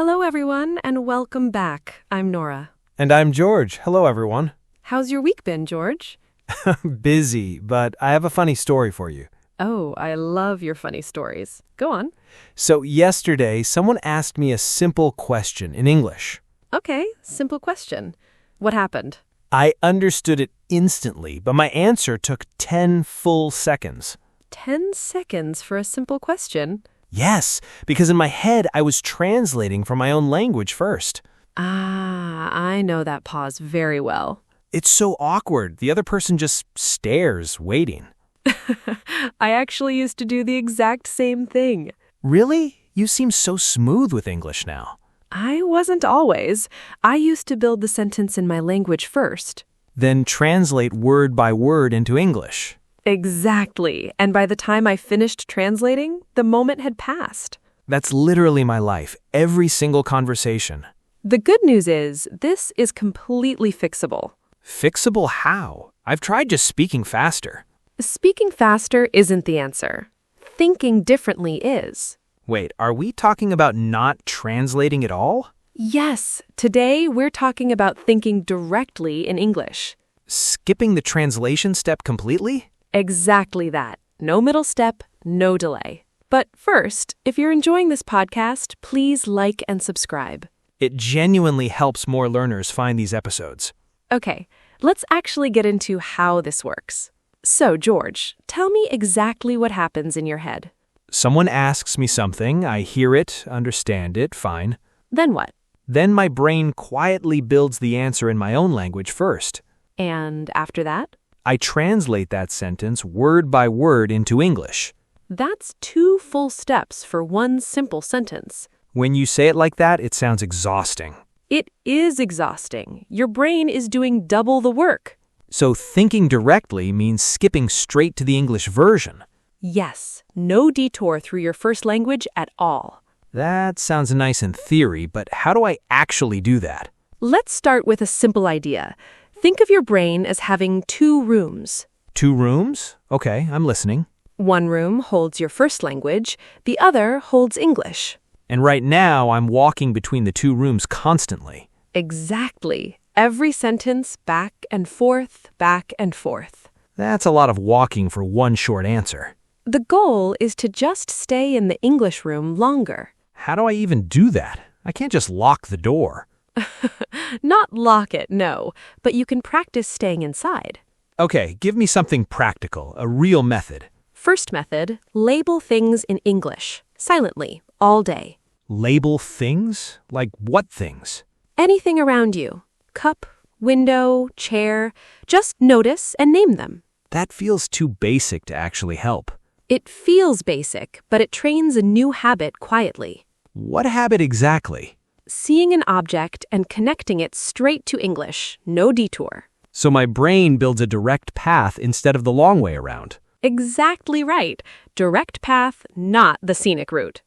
Hello, everyone, and welcome back. I'm Nora. And I'm George. Hello, everyone. How's your week been, George? Busy, but I have a funny story for you. Oh, I love your funny stories. Go on. So yesterday, someone asked me a simple question in English. Okay, simple question. What happened? I understood it instantly, but my answer took 10 full seconds. 10 seconds for a simple question? Yes, because in my head, I was translating from my own language first. Ah, I know that pause very well. It's so awkward. The other person just stares, waiting. I actually used to do the exact same thing. Really? You seem so smooth with English now. I wasn't always. I used to build the sentence in my language first. Then translate word by word into English. Exactly. And by the time I finished translating, the moment had passed. That's literally my life, every single conversation. The good news is, this is completely fixable. Fixable how? I've tried just speaking faster. Speaking faster isn't the answer. Thinking differently is. Wait, are we talking about not translating at all? Yes, today we're talking about thinking directly in English. Skipping the translation step completely? Exactly that. No middle step, no delay. But first, if you're enjoying this podcast, please like and subscribe. It genuinely helps more learners find these episodes. Okay, let's actually get into how this works. So, George, tell me exactly what happens in your head. Someone asks me something, I hear it, understand it, fine. Then what? Then my brain quietly builds the answer in my own language first. And after that? I translate that sentence word by word into English. That's 2 full steps for one simple sentence. When you say it like that, it sounds exhausting. It is exhausting. Your brain is doing double the work. So thinking directly means skipping straight to the English version. Yes, no detour through your first language at all. That sounds nice in theory, but how do I actually do that? Let's start with a simple idea. Think of your brain as having 2 rooms. 2 rooms? Okay, I'm listening. One room holds your first language, the other holds English. And right now, I'm walking between the 2 rooms constantly. Exactly. Every sentence back and forth, back and forth. That's a lot of walking for one short answer. The goal is to just stay in the English room longer. How do I even do that? I can't just lock the door. Not lock it, no, but you can practice staying inside. Okay, give me something practical, a real method. First method, label things in English, silently, all day. Label things? Like what things? Anything around you. Cup, window, chair. Just notice and name them. That feels too basic to actually help. It feels basic, but it trains a new habit quietly. What habit exactly? Seeing an object and connecting it straight to English, no detour. So my brain builds a direct path instead of the long way around. Exactly right. Direct path, not the scenic route.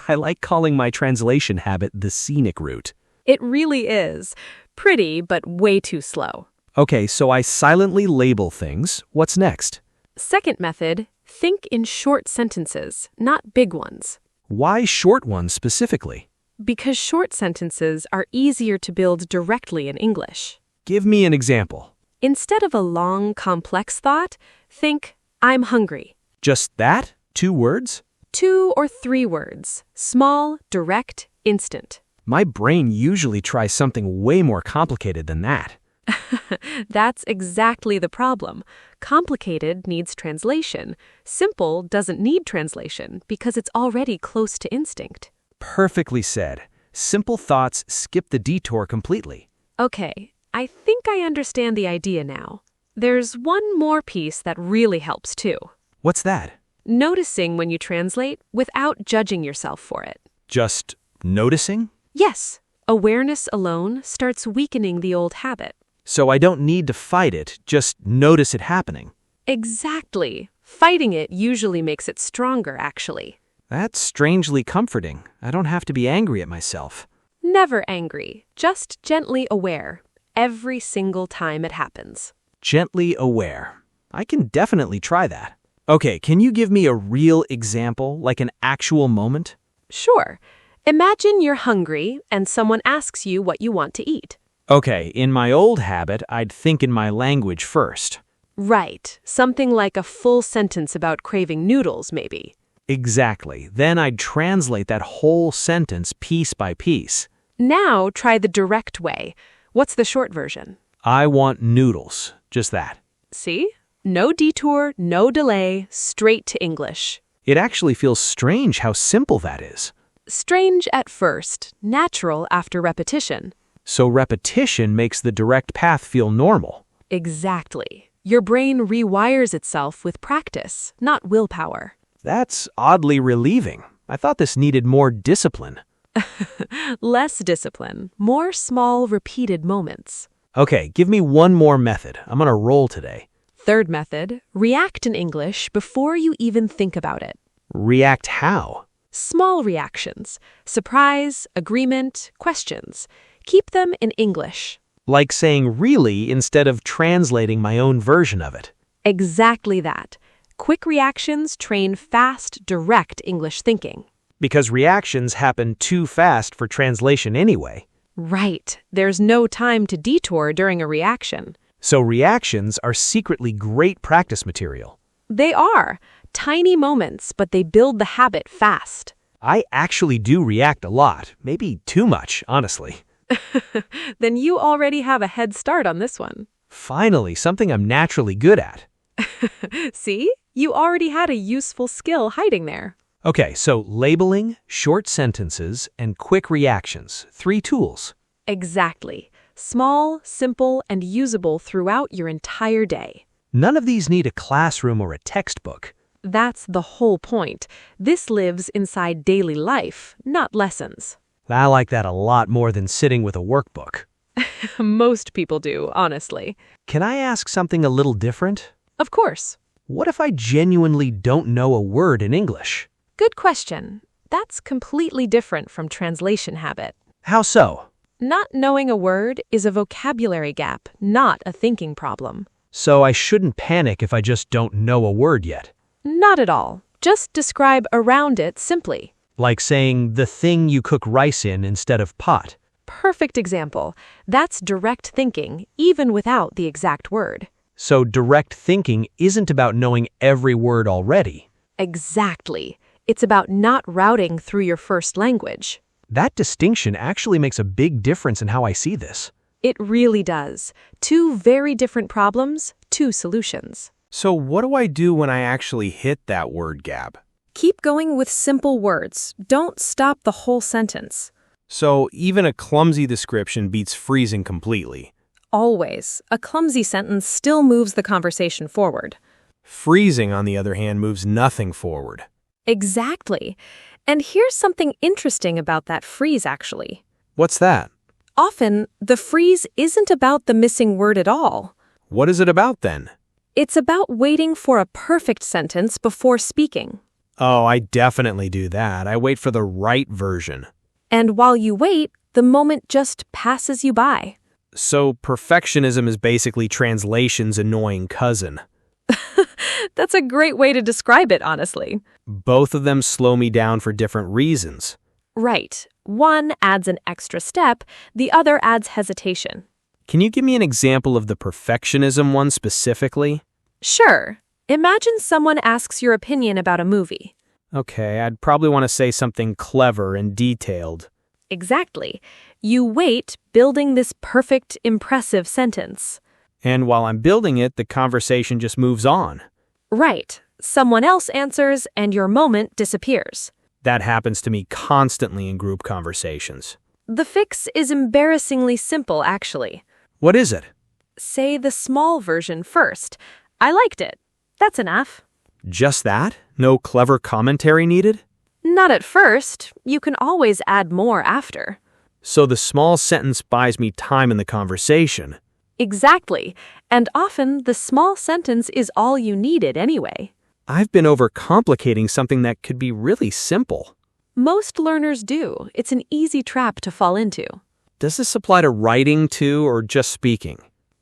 I like calling my translation habit the scenic route. It really is. Pretty, but way too slow. Okay, so I silently label things. What's next? Second method, think in short sentences, not big ones. Why short ones specifically? Because short sentences are easier to build directly in English. Give me an example. Instead of a long, complex thought, think, I'm hungry. Just that? 2 words? 2 or 3 words. Small, direct, instant. My brain usually tries something way more complicated than that. That's exactly the problem. Complicated needs translation. Simple doesn't need translation because it's already close to instinct. Perfectly said. Simple thoughts skip the detour completely. Okay, I think I understand the idea now. There's one more piece that really helps too. What's that? Noticing when you translate without judging yourself for it. Just noticing? Yes, awareness alone starts weakening the old habit. So I don't need to fight it, just notice it happening. Exactly. Fighting it usually makes it stronger, actually. That's strangely comforting. I don't have to be angry at myself. Never angry, just gently aware, every single time it happens. Gently aware. I can definitely try that. Okay, can you give me a real example, like an actual moment? Sure. Imagine you're hungry and someone asks you what you want to eat. Okay, in my old habit, I'd think in my language first. Right, something like a full sentence about craving noodles, maybe. Exactly. Then I'd translate that whole sentence piece by piece. Now try the direct way. What's the short version? I want noodles. Just that. See? No detour, no delay, straight to English. It actually feels strange how simple that is. Strange at first, natural after repetition. So repetition makes the direct path feel normal. Exactly. Your brain rewires itself with practice, not willpower. That's oddly relieving. I thought this needed more discipline. Less discipline, more small, repeated moments. Okay, give me one more method. I'm on a roll today. Third method, react in English before you even think about it. React how? Small reactions, surprise, agreement, questions. Keep them in English. Like saying really instead of translating my own version of it. Exactly that. Quick reactions train fast, direct English thinking. Because reactions happen too fast for translation anyway. Right. There's no time to detour during a reaction. So reactions are secretly great practice material. They are. Tiny moments, but they build the habit fast. I actually do react a lot. Maybe too much, honestly. Then you already have a head start on this one. Finally, something I'm naturally good at. See? You already had a useful skill hiding there. Okay, so labeling, short sentences, and quick reactions. 3 tools. Exactly. Small, simple, and usable throughout your entire day. None of these need a classroom or a textbook. That's the whole point. This lives inside daily life, not lessons. I like that a lot more than sitting with a workbook. Most people do, honestly. Can I ask something a little different? Of course. What if I genuinely don't know a word in English? Good question. That's completely different from translation habit. How so? Not knowing a word is a vocabulary gap, not a thinking problem. So I shouldn't panic if I just don't know a word yet. Not at all. Just describe around it simply. Like saying the thing you cook rice in instead of pot. Perfect example. That's direct thinking, even without the exact word. So direct thinking isn't about knowing every word already. Exactly. It's about not routing through your first language. That distinction actually makes a big difference in how I see this. It really does. 2 very different problems, 2 solutions. So what do I do when I actually hit that word gap? Keep going with simple words. Don't stop the whole sentence. So even a clumsy description beats freezing completely. Always. A clumsy sentence still moves the conversation forward. Freezing, on the other hand, moves nothing forward. Exactly. And here's something interesting about that freeze, actually. What's that? Often, the freeze isn't about the missing word at all. What is it about then? It's about waiting for a perfect sentence before speaking. Oh, I definitely do that. I wait for the right version. And while you wait, the moment just passes you by. So perfectionism is basically translation's annoying cousin. That's a great way to describe it, honestly. Both of them slow me down for different reasons. Right. One adds an extra step, the other adds hesitation. Can you give me an example of the perfectionism one specifically? Sure. Imagine someone asks your opinion about a movie. Okay, I'd probably want to say something clever and detailed. Exactly. You wait, building this perfect, impressive sentence. And while I'm building it, the conversation just moves on. Right. Someone else answers, and your moment disappears. That happens to me constantly in group conversations. The fix is embarrassingly simple, actually. What is it? Say the small version first. I liked it. That's enough. Just that? No clever commentary needed? Not at first. You can always add more after. So the small sentence buys me time in the conversation. Exactly. And often the small sentence is all you needed anyway. I've been overcomplicating something that could be really simple. Most learners do. It's an easy trap to fall into. Does this apply to writing too, or just speaking?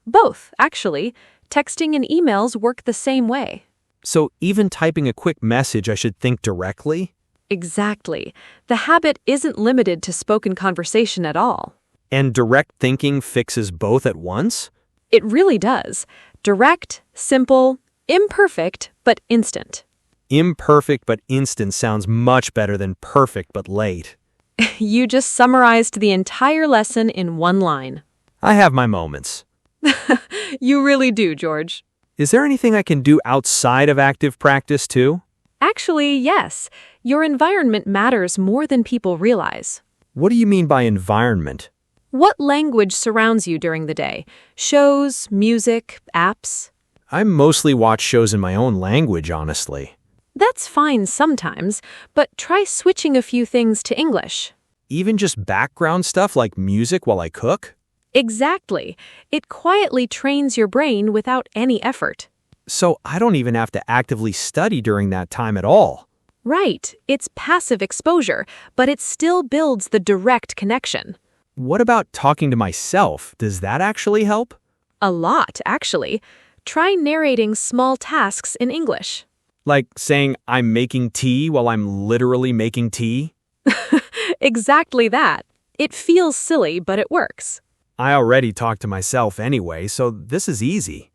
Both, actually. Texting and emails work the same way. So even typing a quick message, I should think directly? Exactly. The habit isn't limited to spoken conversation at all. And direct thinking fixes both at once? It really does. Direct, simple, imperfect, but instant. Imperfect but instant sounds much better than perfect but late. You just summarized the entire lesson in one line. I have my moments. You really do, George. Is there anything I can do outside of active practice too? Actually, yes. Your environment matters more than people realize. What do you mean by environment? What language surrounds you during the day? Shows, music, apps? I mostly watch shows in my own language, honestly. That's fine sometimes, but try switching a few things to English. Even just background stuff like music while I cook? Exactly. It quietly trains your brain without any effort. So I don't even have to actively study during that time at all. Right. It's passive exposure, but it still builds the direct connection. What about talking to myself? Does that actually help? A lot, actually. Try narrating small tasks in English. Like saying I'm making tea while I'm literally making tea? Exactly that. It feels silly, but it works. I already talk to myself anyway, so this is easy.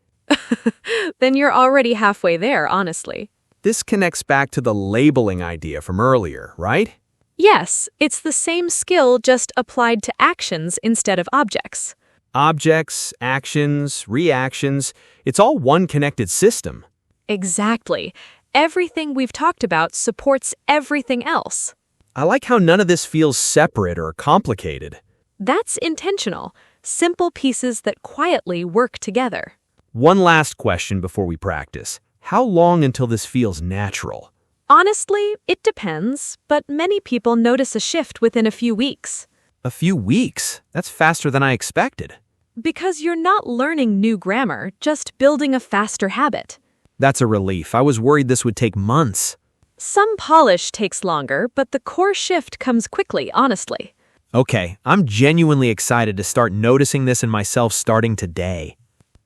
Then you're already halfway there, honestly. This connects back to the labeling idea from earlier, right? Yes, it's the same skill just applied to actions instead of objects. Objects, actions, reactions, it's all one connected system. Exactly. Everything we've talked about supports everything else. I like how none of this feels separate or complicated. That's intentional. Simple pieces that quietly work together. One last question before we practice. How long until this feels natural? Honestly, it depends, but many people notice a shift within a few weeks. A few weeks? That's faster than I expected. Because you're not learning new grammar, just building a faster habit. That's a relief. I was worried this would take months. Some polish takes longer, but the core shift comes quickly, honestly. Okay, I'm genuinely excited to start noticing this in myself starting today.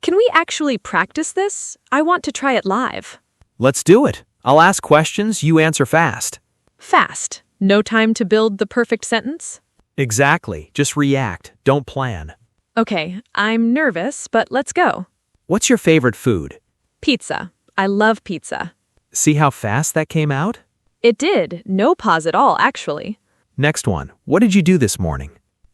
Can we actually practice this? I want to try it live. Let's do it. I'll ask questions, you answer fast. Fast. No time to build the perfect sentence? Exactly. Just react. Don't plan. Okay, I'm nervous, but let's go. What's your favorite food? Pizza. I love pizza. See how fast that came out? It did. No pause at all, actually. Next one. What did you do this morning?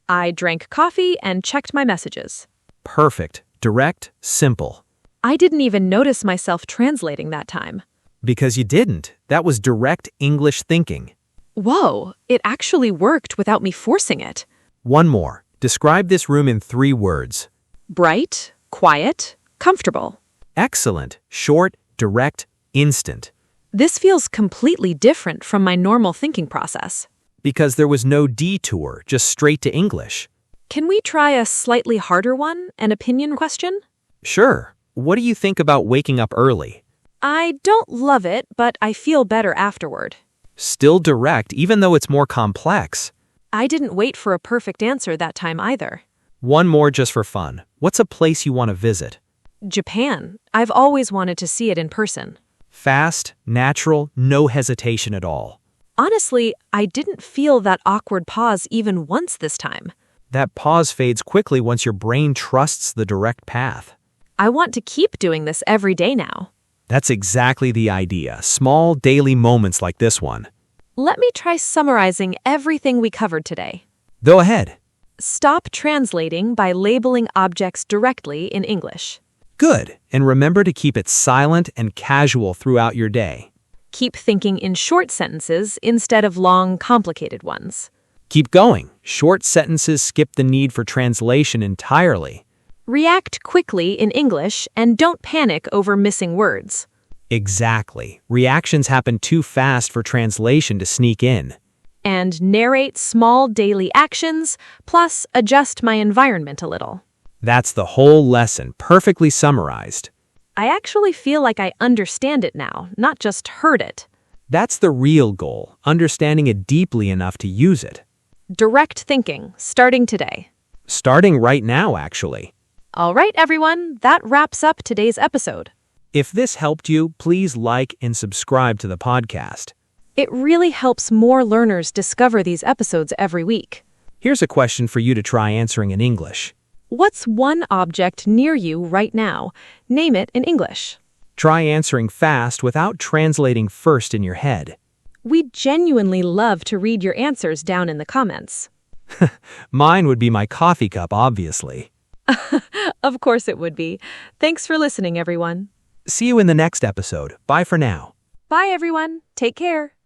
I drank coffee and checked my messages. Perfect. Direct. Simple. I didn't even notice myself translating that time. Because you didn't. That was direct English thinking. Whoa, it actually worked without me forcing it. One more. Describe this room in 3 words. Bright, quiet, comfortable. Excellent. Short, direct, instant. This feels completely different from my normal thinking process. Because there was no detour, just straight to English. Can we try a slightly harder one, an opinion question? Sure. What do you think about waking up early? I don't love it, but I feel better afterward. Still direct, even though it's more complex. I didn't wait for a perfect answer that time either. One more just for fun. What's a place you want to visit? Japan. I've always wanted to see it in person. Fast, natural, no hesitation at all. Honestly, I didn't feel that awkward pause even once this time. That pause fades quickly once your brain trusts the direct path. I want to keep doing this every day now. That's exactly the idea. Small daily moments like this one. Let me try summarizing everything we covered today. Go ahead. Stop translating by labeling objects directly in English. Good. And remember to keep it silent and casual throughout your day. Keep thinking in short sentences instead of long, complicated ones. Keep going. Short sentences skip the need for translation entirely. React quickly in English and don't panic over missing words. Exactly. Reactions happen too fast for translation to sneak in. And narrate small daily actions, plus adjust my environment a little. That's the whole lesson, perfectly summarized. I actually feel like I understand it now, not just heard it. That's the real goal, understanding it deeply enough to use it. Direct thinking, starting today. Starting right now, actually. All right, everyone, that wraps up today's episode. If this helped you, please like and subscribe to the podcast. It really helps more learners discover these episodes every week. Here's a question for you to try answering in English. What's one object near you right now? Name it in English. Try answering fast without translating first in your head. We genuinely love to read your answers down in the comments. Mine would be my coffee cup, obviously. Of course it would be. Thanks for listening, everyone. See you in the next episode. Bye for now. Bye, everyone. Take care.